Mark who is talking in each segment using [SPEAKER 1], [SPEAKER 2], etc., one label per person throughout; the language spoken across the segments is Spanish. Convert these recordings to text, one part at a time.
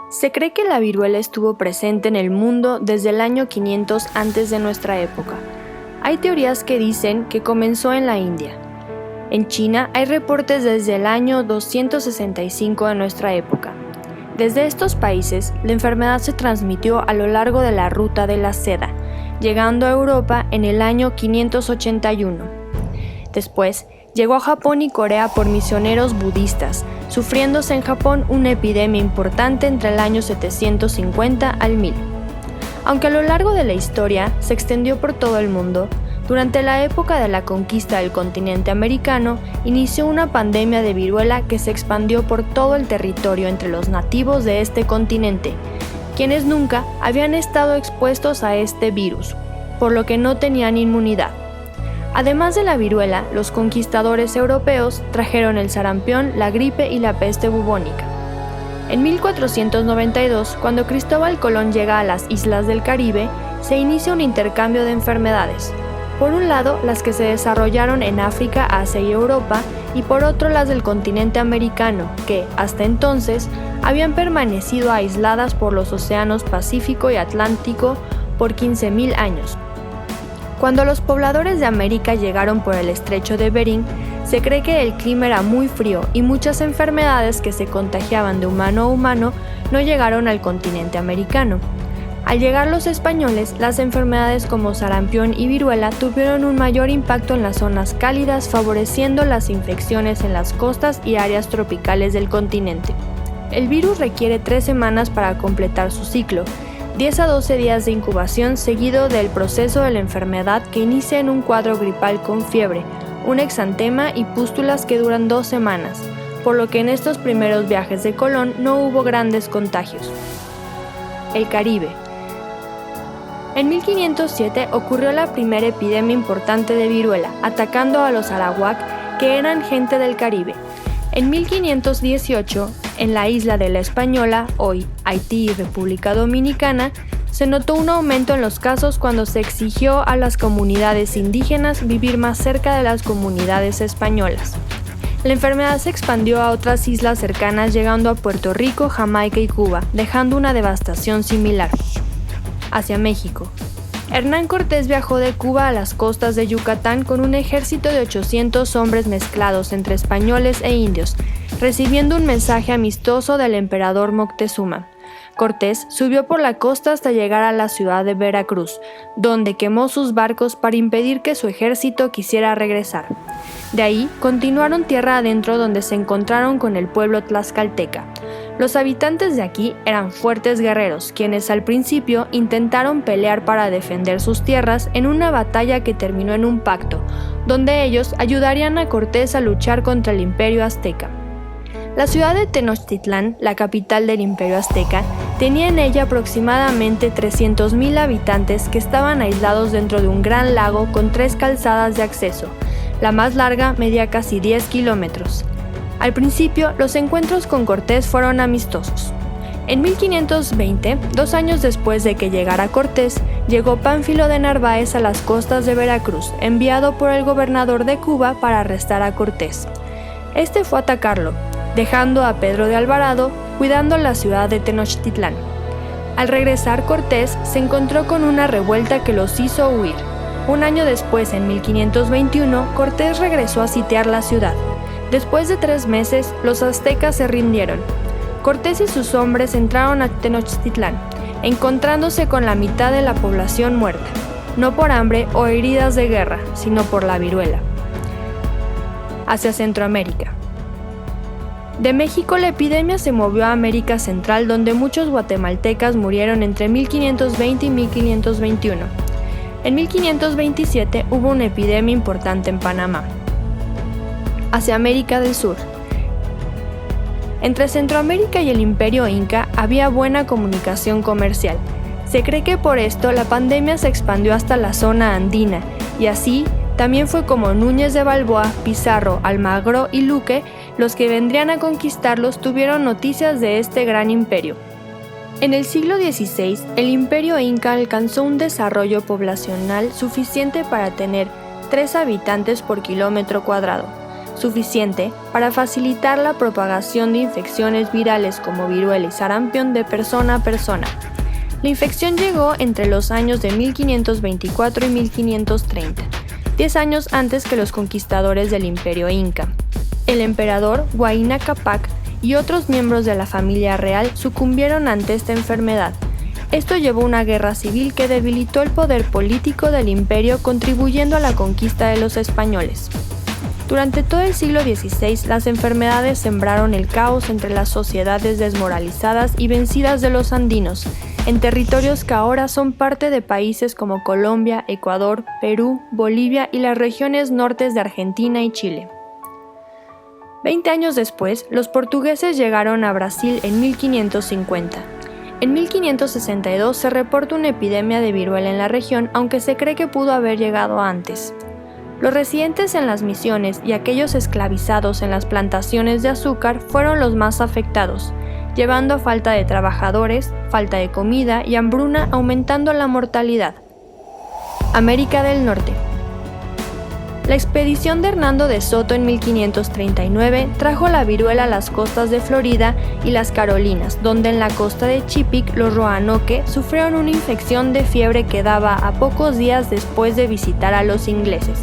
[SPEAKER 1] Se cree que la viruela estuvo presente en el mundo desde el año 500 antes de nuestra época. Hay teorías que dicen que comenzó en la India. En China hay reportes desde el año 265 de nuestra época. Desde estos países, la enfermedad se transmitió a lo largo de la ruta de la seda, llegando a Europa en el año 581. Después, llegó a Japón y Corea por misioneros budistas, sufriéndose en Japón una epidemia importante entre el año 750 al 1000. Aunque a lo largo de la historia se extendió por todo el mundo, durante la época de la conquista del continente americano, inició una pandemia de viruela que se expandió por todo el territorio entre los nativos de este continente, quienes nunca habían estado expuestos a este virus, por lo que no tenían inmunidad. Además de la viruela, los conquistadores europeos trajeron el sarampión, la gripe y la peste bubónica. En 1492, cuando Cristóbal Colón llega a las islas del Caribe, se inicia un intercambio de enfermedades. Por un lado, las que se desarrollaron en África, Asia y Europa, y por otro las del continente americano, que, hasta entonces, habían permanecido aisladas por los océanos Pacífico y Atlántico por 15.000 años. Cuando los pobladores de América llegaron por el estrecho de Bering, se cree que el clima era muy frío y muchas enfermedades que se contagiaban de humano a humano no llegaron al continente americano. Al llegar los españoles, las enfermedades como sarampión y viruela tuvieron un mayor impacto en las zonas cálidas, favoreciendo las infecciones en las costas y áreas tropicales del continente. El virus requiere 3 semanas para completar su ciclo, 10 a 12 días de incubación seguido del proceso de la enfermedad que inicia en un cuadro gripal con fiebre, un exantema y pústulas que duran 2 semanas, por lo que en estos primeros viajes de Colón no hubo grandes contagios. El Caribe. En 1507 ocurrió la primera epidemia importante de viruela, atacando a los arawak, que eran gente del Caribe. En 1518, en la isla de La Española, hoy Haití y República Dominicana, se notó un aumento en los casos cuando se exigió a las comunidades indígenas vivir más cerca de las comunidades españolas. La enfermedad se expandió a otras islas cercanas, llegando a Puerto Rico, Jamaica y Cuba, dejando una devastación similar. Hacia México. Hernán Cortés viajó de Cuba a las costas de Yucatán con un ejército de 800 hombres mezclados entre españoles e indios, recibiendo un mensaje amistoso del emperador Moctezuma. Cortés subió por la costa hasta llegar a la ciudad de Veracruz, donde quemó sus barcos para impedir que su ejército quisiera regresar. De ahí continuaron tierra adentro, donde se encontraron con el pueblo tlaxcalteca. Los habitantes de aquí eran fuertes guerreros, quienes al principio intentaron pelear para defender sus tierras en una batalla que terminó en un pacto, donde ellos ayudarían a Cortés a luchar contra el Imperio Azteca. La ciudad de Tenochtitlán, la capital del Imperio Azteca, tenía en ella aproximadamente 300.000 habitantes que estaban aislados dentro de un gran lago con 3 calzadas de acceso. La más larga medía casi 10 kilómetros. Al principio, los encuentros con Cortés fueron amistosos. En 1520, 2 años después de que llegara Cortés, llegó Pánfilo de Narváez a las costas de Veracruz, enviado por el gobernador de Cuba para arrestar a Cortés. Este fue a atacarlo, dejando a Pedro de Alvarado cuidando la ciudad de Tenochtitlán. Al regresar Cortés, se encontró con una revuelta que los hizo huir. Un año después, en 1521, Cortés regresó a sitiar la ciudad. Después de 3 meses, los aztecas se rindieron. Cortés y sus hombres entraron a Tenochtitlán, encontrándose con la mitad de la población muerta, no por hambre o heridas de guerra, sino por la viruela. Hacia Centroamérica. De México, la epidemia se movió a América Central, donde muchos guatemaltecas murieron entre 1520 y 1521. En 1527 hubo una epidemia importante en Panamá. Hacia América del Sur. Entre Centroamérica y el Imperio Inca había buena comunicación comercial. Se cree que por esto la pandemia se expandió hasta la zona andina, y así también fue como Núñez de Balboa, Pizarro, Almagro y Luque, los que vendrían a conquistarlos, tuvieron noticias de este gran imperio. En el siglo XVI, el Imperio Inca alcanzó un desarrollo poblacional suficiente para tener 3 habitantes por kilómetro cuadrado. suficiente para facilitar la propagación de infecciones virales como viruela y sarampión de persona a persona. La infección llegó entre los años de 1524 y 1530, 10 años antes que los conquistadores del Imperio Inca. El emperador Huayna Cápac y otros miembros de la familia real sucumbieron ante esta enfermedad. Esto llevó a una guerra civil que debilitó el poder político del imperio, contribuyendo a la conquista de los españoles. Durante todo el siglo XVI, las enfermedades sembraron el caos entre las sociedades desmoralizadas y vencidas de los andinos, en territorios que ahora son parte de países como Colombia, Ecuador, Perú, Bolivia y las regiones nortes de Argentina y Chile. 20 años después, los portugueses llegaron a Brasil en 1550. En 1562 se reporta una epidemia de viruela en la región, aunque se cree que pudo haber llegado antes. Los residentes en las misiones y aquellos esclavizados en las plantaciones de azúcar fueron los más afectados, llevando a falta de trabajadores, falta de comida y hambruna, aumentando la mortalidad. América del Norte. La expedición de Hernando de Soto en 1539 trajo la viruela a las costas de Florida y las Carolinas, donde en la costa de Chippewa los Roanoke sufrieron una infección de fiebre que daba a pocos días después de visitar a los ingleses.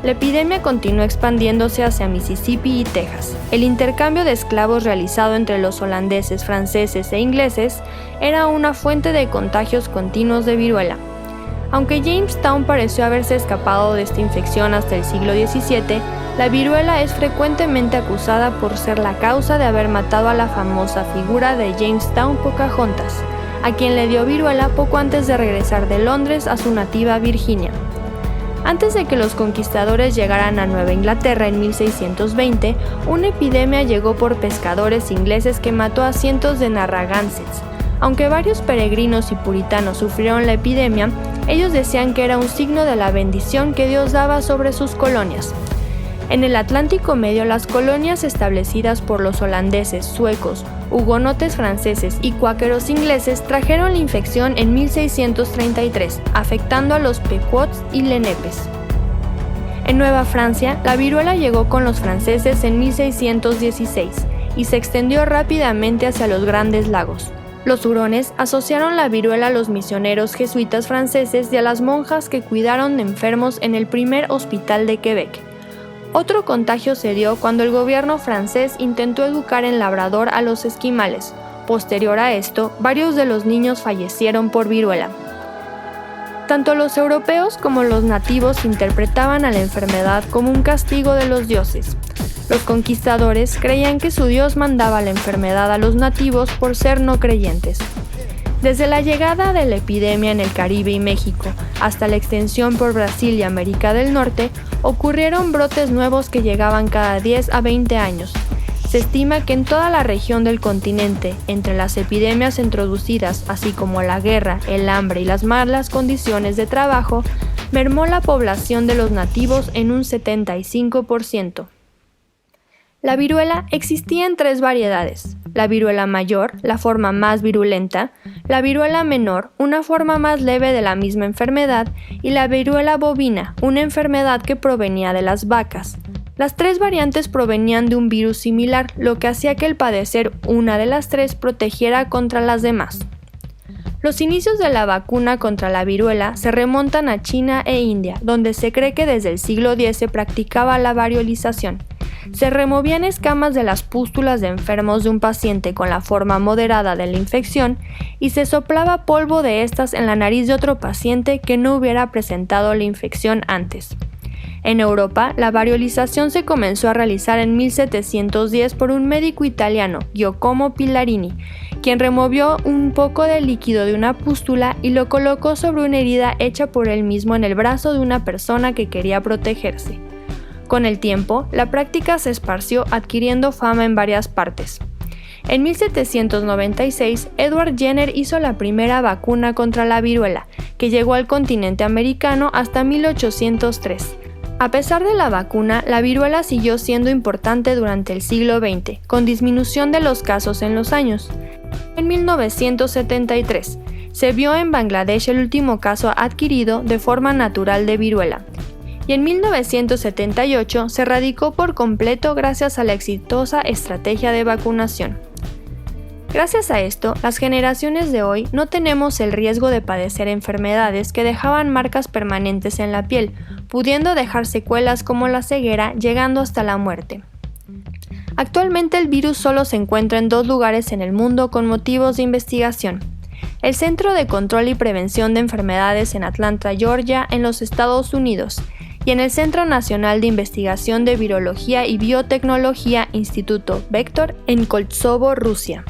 [SPEAKER 1] La epidemia continuó expandiéndose hacia Mississippi y Texas. El intercambio de esclavos realizado entre los holandeses, franceses e ingleses era una fuente de contagios continuos de viruela. Aunque Jamestown pareció haberse escapado de esta infección hasta el siglo XVII, la viruela es frecuentemente acusada por ser la causa de haber matado a la famosa figura de Jamestown Pocahontas, a quien le dio viruela poco antes de regresar de Londres a su nativa Virginia. Antes de que los conquistadores llegaran a Nueva Inglaterra en 1620, una epidemia llegó por pescadores ingleses que mató a cientos de narragansetts. Aunque varios peregrinos y puritanos sufrieron la epidemia, ellos decían que era un signo de la bendición que Dios daba sobre sus colonias. En el Atlántico Medio, las colonias establecidas por los holandeses, suecos, hugonotes franceses y cuáqueros ingleses trajeron la infección en 1633, afectando a los pequots y lenepes. En Nueva Francia, la viruela llegó con los franceses en 1616 y se extendió rápidamente hacia los Grandes Lagos. Los hurones asociaron la viruela a los misioneros jesuitas franceses y a las monjas que cuidaron de enfermos en el primer hospital de Quebec. Otro contagio se dio cuando el gobierno francés intentó educar en Labrador a los esquimales. Posterior a esto, varios de los niños fallecieron por viruela. Tanto los europeos como los nativos interpretaban a la enfermedad como un castigo de los dioses. Los conquistadores creían que su dios mandaba la enfermedad a los nativos por ser no creyentes. Desde la llegada de la epidemia en el Caribe y México hasta la extensión por Brasil y América del Norte, ocurrieron brotes nuevos que llegaban cada 10 a 20 años. Se estima que en toda la región del continente, entre las epidemias introducidas, así como la guerra, el hambre y las malas condiciones de trabajo, mermó la población de los nativos en un 75%. La viruela existía en 3 variedades: la viruela mayor, la forma más virulenta; la viruela menor, una forma más leve de la misma enfermedad; y la viruela bovina, una enfermedad que provenía de las vacas. Las 3 variantes provenían de un virus similar, lo que hacía que el padecer una de las 3 protegiera contra las demás. Los inicios de la vacuna contra la viruela se remontan a China e India, donde se cree que desde el siglo X se practicaba la variolización. Se removían escamas de las pústulas de enfermos de un paciente con la forma moderada de la infección y se soplaba polvo de estas en la nariz de otro paciente que no hubiera presentado la infección antes. En Europa, la variolización se comenzó a realizar en 1710 por un médico italiano, Giacomo Pilarini, quien removió un poco de líquido de una pústula y lo colocó sobre una herida hecha por él mismo en el brazo de una persona que quería protegerse. Con el tiempo, la práctica se esparció, adquiriendo fama en varias partes. En 1796, Edward Jenner hizo la primera vacuna contra la viruela, que llegó al continente americano hasta 1803. A pesar de la vacuna, la viruela siguió siendo importante durante el siglo XX, con disminución de los casos en los años. En 1973, se vio en Bangladesh el último caso adquirido de forma natural de viruela. y en 1978 se erradicó por completo gracias a la exitosa estrategia de vacunación. Gracias a esto, las generaciones de hoy no tenemos el riesgo de padecer enfermedades que dejaban marcas permanentes en la piel, pudiendo dejar secuelas como la ceguera, llegando hasta la muerte. Actualmente el virus solo se encuentra en 2 lugares en el mundo con motivos de investigación: el Centro de Control y Prevención de Enfermedades en Atlanta, Georgia, en los Estados Unidos, y en el Centro Nacional de Investigación de Virología y Biotecnología Instituto Vector en Koltsovo, Rusia.